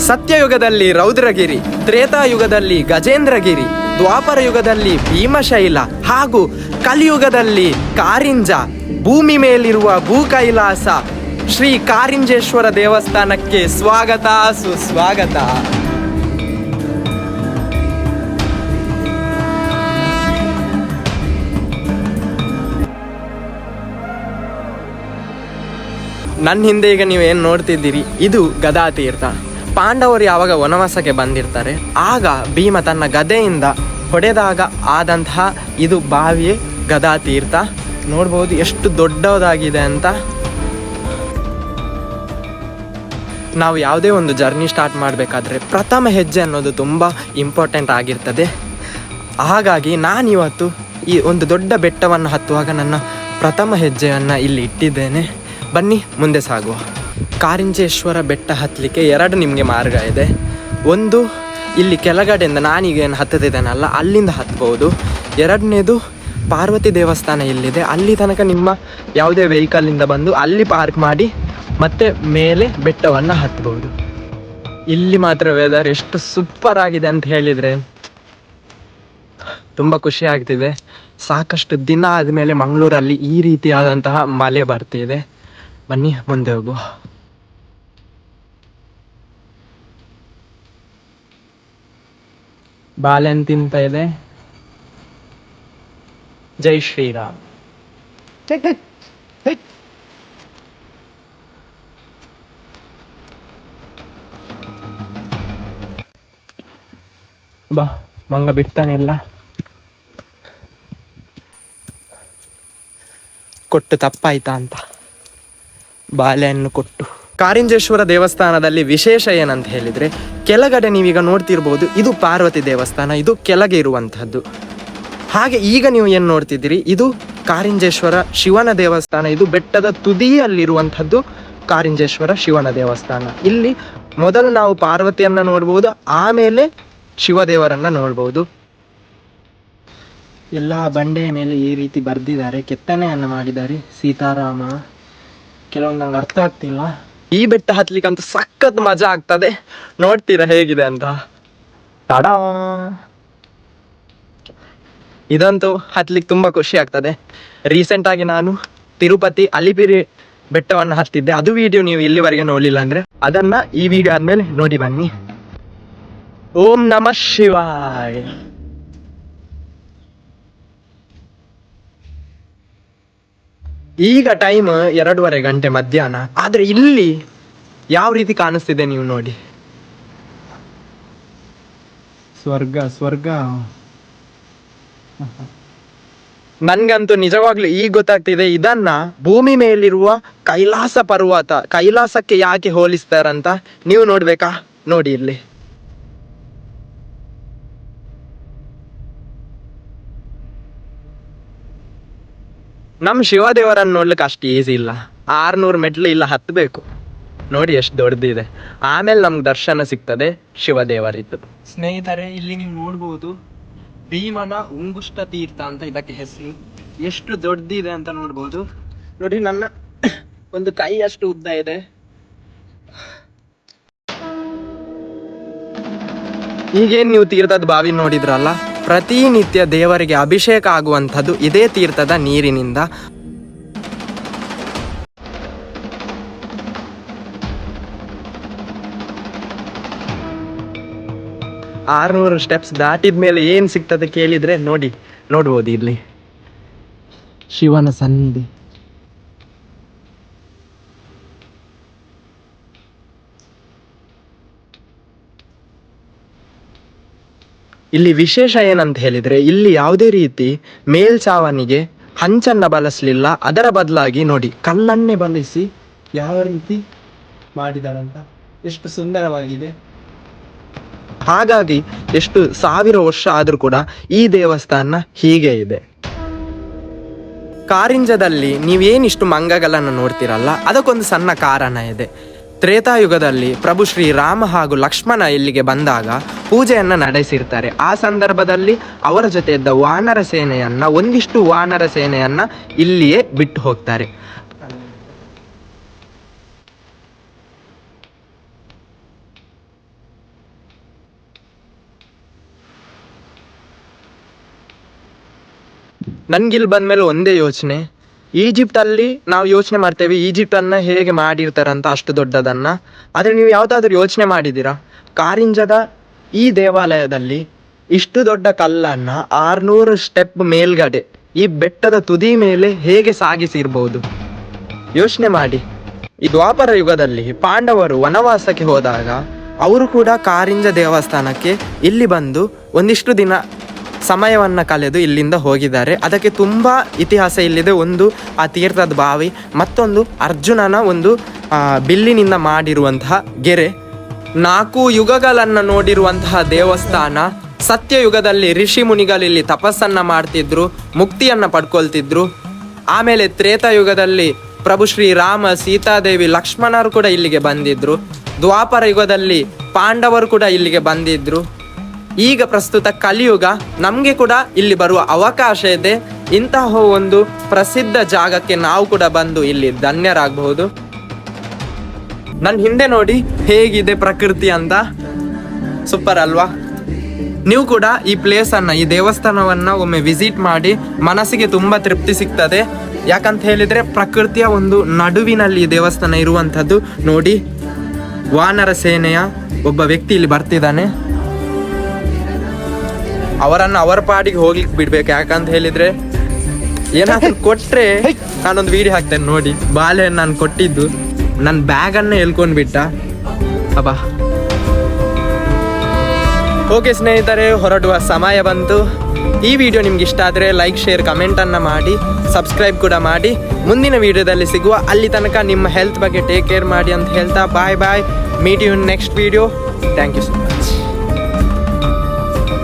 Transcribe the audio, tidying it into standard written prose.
ಸತ್ಯಯುಗದಲ್ಲಿ ರೌದ್ರಗಿರಿ, ತ್ರೇತಾಯುಗದಲ್ಲಿ ಗಜೇಂದ್ರಗಿರಿ, ದ್ವಾಪರ ಯುಗದಲ್ಲಿ ಭೀಮಶೈಲ ಹಾಗೂ ಕಲಿಯುಗದಲ್ಲಿ ಕಾರಿಂಜ, ಭೂಮಿ ಮೇಲಿರುವ ಭೂ ಕೈಲಾಸ ಶ್ರೀ ಕಾರಿಂಜೇಶ್ವರ ದೇವಸ್ಥಾನಕ್ಕೆ ಸ್ವಾಗತ ಸುಸ್ವಾಗತ. ನನ್ನ ಹಿಂದೆ ಈಗ ನೀವು ಏನು ನೋಡ್ತಿದ್ದೀರಿ, ಇದು ಗದಾತೀರ್ಥ. ಪಾಂಡವರು ಯಾವಾಗ ವನವಾಸಕ್ಕೆ ಬಂದಿರ್ತಾರೆ ಆಗ ಭೀಮ ತನ್ನ ಗದೆಯಿಂದ ಹೊಡೆದಾಗ ಆದಂತಹ ಇದು ಬಾವಿಯೇ ಗದಾತೀರ್ಥ. ನೋಡ್ಬೋದು ಎಷ್ಟು ದೊಡ್ಡದಾಗಿದೆ ಅಂತ. ನಾವು ಯಾವುದೇ ಒಂದು ಜರ್ನಿ ಸ್ಟಾರ್ಟ್ ಮಾಡಬೇಕಾದ್ರೆ ಪ್ರಥಮ ಹೆಜ್ಜೆ ಅನ್ನೋದು ತುಂಬ ಇಂಪಾರ್ಟೆಂಟ್ ಆಗಿರ್ತದೆ. ಹಾಗಾಗಿ ನಾನಿವತ್ತು ಈ ಒಂದು ದೊಡ್ಡ ಬೆಟ್ಟವನ್ನು ಹತ್ತುವಾಗ ನನ್ನ ಪ್ರಥಮ ಹೆಜ್ಜೆಯನ್ನು ಇಲ್ಲಿ ಇಟ್ಟಿದ್ದೇನೆ. ಬನ್ನಿ ಮುಂದೆ ಸಾಗುವ. ಕಾರಿಂಜೇಶ್ವರ ಬೆಟ್ಟ ಹತ್ತಲಿಕ್ಕೆ ಎರಡು ನಿಮಗೆ ಮಾರ್ಗ ಇದೆ. ಒಂದು ಇಲ್ಲಿ ಕೆಳಗಡೆಯಿಂದ ನಾನೀಗೇನು ಹತ್ತುತ್ತಿದ್ದೇನಲ್ಲ ಅಲ್ಲಿಂದ ಹತ್ಬೋದು. ಎರಡನೇದು ಪಾರ್ವತಿ ದೇವಸ್ಥಾನ ಇಲ್ಲಿದೆ, ಅಲ್ಲಿ ತನಕ ನಿಮ್ಮ ಯಾವುದೇ ವೆಹಿಕಲಿಂದ ಬಂದು ಅಲ್ಲಿ ಪಾರ್ಕ್ ಮಾಡಿ ಮತ್ತೆ ಮೇಲೆ ಬೆಟ್ಟವನ್ನು ಹತ್ಬೋದು. ಇಲ್ಲಿ ಮಾತ್ರ ವೆದರ್ ಎಷ್ಟು ಸೂಪರ್ ಆಗಿದೆ ಅಂತ ಹೇಳಿದರೆ ತುಂಬ ಖುಷಿ ಆಗ್ತಿದೆ. ಸಾಕಷ್ಟು ದಿನ ಆದಮೇಲೆ ಮಂಗಳೂರಲ್ಲಿ ಈ ರೀತಿಯಾದಂತಹ ಮಳೆ ಬರ್ತಿದೆ. ಬನ್ನಿ ಮುಂದೆ ಹೋಗುವ. ಬಾಳೆಹಣ್ಣು ತಿಂತ ಇದೆ. ಜೈ ಶ್ರೀರಾಮ್. ಬಾ ಮಂಗ ಬಿಡ್ತಾನಿಲ್ಲ. ಕೊಟ್ಟು ತಪ್ಪಾಯ್ತಾ ಅಂತ ಬಾಳೆಹಣ್ಣು ಕೊಟ್ಟು. ಕಾರಿಂಜೇಶ್ವರ ದೇವಸ್ಥಾನದಲ್ಲಿ ವಿಶೇಷ ಏನಂತ ಹೇಳಿದರೆ, ಕೆಳಗಡೆ ನೀವೀಗ ನೋಡ್ತಿರ್ಬೋದು, ಇದು ಪಾರ್ವತಿ ದೇವಸ್ಥಾನ, ಇದು ಕೆಳಗೆ ಇರುವಂಥದ್ದು. ಹಾಗೆ ಈಗ ನೀವು ಏನು ನೋಡ್ತಿದ್ದೀರಿ, ಇದು ಕಾರಿಂಜೇಶ್ವರ ಶಿವನ ದೇವಸ್ಥಾನ. ಇದು ಬೆಟ್ಟದ ತುದಿಯಲ್ಲಿರುವಂಥದ್ದು ಕಾರಿಂಜೇಶ್ವರ ಶಿವನ ದೇವಸ್ಥಾನ. ಇಲ್ಲಿ ಮೊದಲು ನಾವು ಪಾರ್ವತಿಯನ್ನು ನೋಡ್ಬೋದು, ಆಮೇಲೆ ಶಿವದೇವರನ್ನು ನೋಡ್ಬೋದು. ಎಲ್ಲ ಬಂಡೆಯ ಮೇಲೆ ಈ ರೀತಿ ಬರೆದಿದ್ದಾರೆ, ಕೆತ್ತನೆಯನ್ನು ಮಾಡಿದ್ದಾರೆ. ಸೀತಾರಾಮ ಕೆಲವೊಂದು ನಂಗೆ ಅರ್ಥ ಆಗ್ತಿಲ್ಲ. ಈ ಬೆಟ್ಟ ಹತ್ಲಿಕ್ಕಂತೂ ಸಖತ್ ಮಜಾ ಆಗ್ತದೆ. ನೋಡ್ತೀರಾ ಹೇಗಿದೆ ಅಂತ. ತಡಾ, ಇದಂತೂ ಹತ್ಲಿಕ್ಕೆ ತುಂಬ ಖುಷಿ ಆಗ್ತದೆ. ರೀಸೆಂಟ್ ಆಗಿ ನಾನು ತಿರುಪತಿ ಅಲಿಪಿರಿ ಬೆಟ್ಟವನ್ನು ಹತ್ತಿದ್ದೆ. ಅದು ವಿಡಿಯೋ ನೀವು ಇಲ್ಲಿವರೆಗೆ ನೋಡಲಿಲ್ಲ ಅಂದರೆ ಅದನ್ನು ಈ ವಿಡಿಯೋ ಆದಮೇಲೆ ನೋಡಿ ಬನ್ನಿ. ಓಂ ನಮಃ ಶಿವಾಯ. ಈಗ ಟೈಮ್ 2:30 ಗಂಟೆ ಮಧ್ಯಾಹ್ನ. ಆದರೆ ಇಲ್ಲಿ ಯಾವ ರೀತಿ ಕಾಣಿಸ್ತಿದೆ ನೀವು ನೋಡಿ. ಸ್ವರ್ಗ ಸ್ವರ್ಗ. ನನ್ಗಂತೂ ನಿಜವಾಗ್ಲೂ ಈಗ ಗೊತ್ತಾಗ್ತಿದೆ, ಇದನ್ನ ಭೂಮಿ ಮೇಲಿರುವ ಕೈಲಾಸ ಪರ್ವತ, ಕೈಲಾಸಕ್ಕೆ ಯಾಕೆ ಹೋಲಿಸ್ತಾರಂತ. ನೀವು ನೋಡ್ಬೇಕಾ? ನೋಡಿ ಇಲ್ಲಿ. ನಮ್ಮ ಶಿವದೇವರನ್ನು ನೋಡ್ಲಿಕ್ಕೆ ಅಷ್ಟು ಈಸಿ ಇಲ್ಲ. 600 ಮೆಟ್ಲು ಇಲ್ಲ ಹತ್ತಬೇಕು. ನೋಡಿ ಎಷ್ಟು ದೊಡ್ಡದಿದೆ. ಆಮೇಲೆ ನಮ್ಗೆ ದರ್ಶನ ಸಿಗ್ತದೆ ಶಿವದೇವರಿದ್ದು. ಸ್ನೇಹಿತರೆ, ಇಲ್ಲಿ ನೀವು ನೋಡ್ಬೋದು, ಭೀಮನ ಉಂಗುಷ್ಟ ತೀರ್ಥ ಅಂತ ಇದಕ್ಕೆ ಹೆಸರು. ಎಷ್ಟು ದೊಡ್ಡದಿದೆ ಅಂತ ನೋಡ್ಬೋದು. ನೋಡಿ, ನನ್ನ ಒಂದು ಕೈ ಅಷ್ಟು ಉದ್ದ ಇದೆ. ಈಗೇನು ನೀವು ತೀರ್ಥದ ಬಾವಿ ನೋಡಿದ್ರಲ್ಲ, ಪ್ರತಿನಿತ್ಯ ದೇವರಿಗೆ ಅಭಿಷೇಕ ಆಗುವಂಥದ್ದು ಇದೇ ತೀರ್ಥದ ನೀರಿನಿಂದ. ಆರ್ನೂರು ಸ್ಟೆಪ್ಸ್ ದಾಟಿದ ಮೇಲೆ ಏನು ಸಿಗ್ತದೆ ಕೇಳಿದ್ರೆ ನೋಡ್ಬೋದು ಇಲ್ಲಿ ಶಿವನ ಸನ್ನಿಧಿ. ಇಲ್ಲಿ ವಿಶೇಷ ಏನಂತ ಹೇಳಿದ್ರೆ, ಇಲ್ಲಿ ಯಾವುದೇ ರೀತಿ ಮೇಲ್ಚಾವಣಿಗೆ ಹಂಚನ್ನ ಬಳಸಲಿಲ್ಲ. ಅದರ ಬದಲಾಗಿ ನೋಡಿ, ಕಲ್ಲನ್ನೇ ಬಳಸಿ ಯಾವ ರೀತಿ ಮಾಡಿದಾರಂತ, ಎಷ್ಟು ಸುಂದರವಾಗಿದೆ. ಹಾಗಾಗಿ ಎಷ್ಟು 1000 ವರ್ಷ ಆದ್ರೂ ಕೂಡ ಈ ದೇವಸ್ಥಾನ ಹೀಗೆ ಇದೆ. ಕಾರಿಂಜದಲ್ಲಿ ನೀವೇನಿಷ್ಟು ಮಂಗಗಳನ್ನು ನೋಡ್ತಿರಲ್ಲ, ಅದಕ್ಕೊಂದು ಸಣ್ಣ ಕಾರಣ ಇದೆ. ತ್ರೇತಾಯುಗದಲ್ಲಿ ಪ್ರಭು ಶ್ರೀರಾಮ ಹಾಗೂ ಲಕ್ಷ್ಮಣ ಇಲ್ಲಿಗೆ ಬಂದಾಗ ಪೂಜೆಯನ್ನು ನಡೆಸಿರ್ತಾರೆ. ಆ ಸಂದರ್ಭದಲ್ಲಿ ಅವರ ಜೊತೆ ಇದ್ದ ವಾನರ ಸೇನೆಯನ್ನ, ಒಂದಿಷ್ಟು ವಾನರ ಸೇನೆಯನ್ನ ಇಲ್ಲಿಯೇ ಬಿಟ್ಟು ಹೋಗ್ತಾರೆ. ನನ್ಗಿಲ್ಲಿ ಬಂದ್ಮೇಲೆ ಒಂದೇ ಯೋಚನೆ, ಈಜಿಪ್ಟಲ್ಲಿ ನಾವು ಯೋಚನೆ ಮಾಡ್ತೇವೆ ಈಜಿಪ್ಟನ್ನು ಹೇಗೆ ಮಾಡಿರ್ತಾರಂತ ಅಷ್ಟು ದೊಡ್ಡದನ್ನು. ಆದರೆ ನೀವು ಯಾವುದಾದ್ರೂ ಯೋಚನೆ ಮಾಡಿದ್ದೀರಾ ಕಾರಿಂಜದ ಈ ದೇವಾಲಯದಲ್ಲಿ ಇಷ್ಟು ದೊಡ್ಡ ಕಲ್ಲನ್ನು 600 ಸ್ಟೆಪ್ ಮೇಲ್ಗಡೆ ಈ ಬೆಟ್ಟದ ತುದಿ ಮೇಲೆ ಹೇಗೆ ಸಾಗಿಸಿರ್ಬೋದು? ಯೋಚನೆ ಮಾಡಿ. ಈ ದ್ವಾಪರ ಯುಗದಲ್ಲಿ ಪಾಂಡವರು ವನವಾಸಕ್ಕೆ ಹೋದಾಗ ಅವರು ಕೂಡ ಕಾರಿಂಜ ದೇವಸ್ಥಾನಕ್ಕೆ ಇಲ್ಲಿ ಬಂದು ಒಂದಿಷ್ಟು ದಿನ ಸಮಯವನ್ನು ಕಳೆದು ಇಲ್ಲಿಂದ ಹೋಗಿದ್ದಾರೆ. ಅದಕ್ಕೆ ತುಂಬ ಇತಿಹಾಸ ಇಲ್ಲಿದೆ. ಒಂದು ಆ ತೀರ್ಥದ ಬಾವಿ, ಮತ್ತೊಂದು ಅರ್ಜುನನ ಒಂದು ಬಿಲ್ಲಿನಿಂದ ಮಾಡಿರುವಂತಹ ಗೆರೆ. 4 ಯುಗಗಳನ್ನು ನೋಡಿರುವಂತಹ ದೇವಸ್ಥಾನ. ಸತ್ಯಯುಗದಲ್ಲಿ ಋಷಿ ಮುನಿಗಳಿಲ್ಲಿ ತಪಸ್ಸನ್ನು ಮಾಡ್ತಿದ್ರು, ಮುಕ್ತಿಯನ್ನು ಪಡ್ಕೊಳ್ತಿದ್ರು. ಆಮೇಲೆ ತ್ರೇತಾಯುಗದಲ್ಲಿ ಪ್ರಭು ಶ್ರೀರಾಮ, ಸೀತಾದೇವಿ, ಲಕ್ಷ್ಮಣರು ಕೂಡ ಇಲ್ಲಿಗೆ ಬಂದಿದ್ರು. ದ್ವಾಪರ ಯುಗದಲ್ಲಿ ಪಾಂಡವರು ಕೂಡ ಇಲ್ಲಿಗೆ ಬಂದಿದ್ರು. ಈಗ ಪ್ರಸ್ತುತ ಕಲಿಯುಗ, ನಮಗೆ ಕೂಡ ಇಲ್ಲಿ ಬರುವ ಅವಕಾಶ ಇದೆ. ಇಂತಹ ಒಂದು ಪ್ರಸಿದ್ಧ ಜಾಗಕ್ಕೆ ನಾವು ಕೂಡ ಬಂದು ಇಲ್ಲಿ ಧನ್ಯರಾಗಬಹುದು. ನನ್ನ ಹಿಂದೆ ನೋಡಿ ಹೇಗಿದೆ ಪ್ರಕೃತಿ ಅಂತ, ಸೂಪರ್ ಅಲ್ವಾ? ನೀವು ಕೂಡ ಈ ಪ್ಲೇಸನ್ನು, ಈ ದೇವಸ್ಥಾನವನ್ನು ಒಮ್ಮೆ ವಿಸಿಟ್ ಮಾಡಿ, ಮನಸ್ಸಿಗೆ ತುಂಬ ತೃಪ್ತಿ ಸಿಗ್ತದೆ. ಯಾಕಂತ ಹೇಳಿದರೆ ಪ್ರಕೃತಿಯ ಒಂದು ನಡುವಿನಲ್ಲಿ ಈ ದೇವಸ್ಥಾನ ಇರುವಂಥದ್ದು. ನೋಡಿ, ವಾನರ ಸೇನೆಯ ಒಬ್ಬ ವ್ಯಕ್ತಿ ಇಲ್ಲಿ ಬರ್ತಿದ್ದಾನೆ. ಅವರನ್ನು ಅವರ ಪಾಡಿಗೆ ಹೋಗ್ಲಿಕ್ಕೆ ಬಿಡ್ಬೇಕು. ಯಾಕಂತ ಹೇಳಿದ್ರೆ ಏನಾದ್ರು ಕೊಟ್ರೆ, ನಾನೊಂದು ವಿಡಿಯೋ ಹಾಕ್ತೇನೆ ನೋಡಿ, ಬಾಳೆಹಣ್ಣು ನಾನು ಕೊಟ್ಟಿದ್ದು ನನ್ನ ಬ್ಯಾಗನ್ನೇ ಎಳ್ಕೊಂಡು ಬಿಟ್ಟ. ಅಬ್ಬಾ. ಓಕೆ ಸ್ನೇಹಿತರೆ, ಹೊರಡುವ ಸಮಯ ಬಂತು. ಈ ವಿಡಿಯೋ ನಿಮ್ಗೆ ಇಷ್ಟ ಆದರೆ ಲೈಕ್, ಶೇರ್, ಕಮೆಂಟನ್ನು ಮಾಡಿ, ಸಬ್ಸ್ಕ್ರೈಬ್ ಕೂಡ ಮಾಡಿ. ಮುಂದಿನ ವಿಡಿಯೋದಲ್ಲಿ ಸಿಗುವ. ಅಲ್ಲಿ ತನಕ ನಿಮ್ಮ ಹೆಲ್ತ್ ಬಗ್ಗೆ ಟೇಕ್ ಕೇರ್ ಮಾಡಿ ಅಂತ ಹೇಳ್ತಾ bye bye. Meet you in next video. Thank you so much.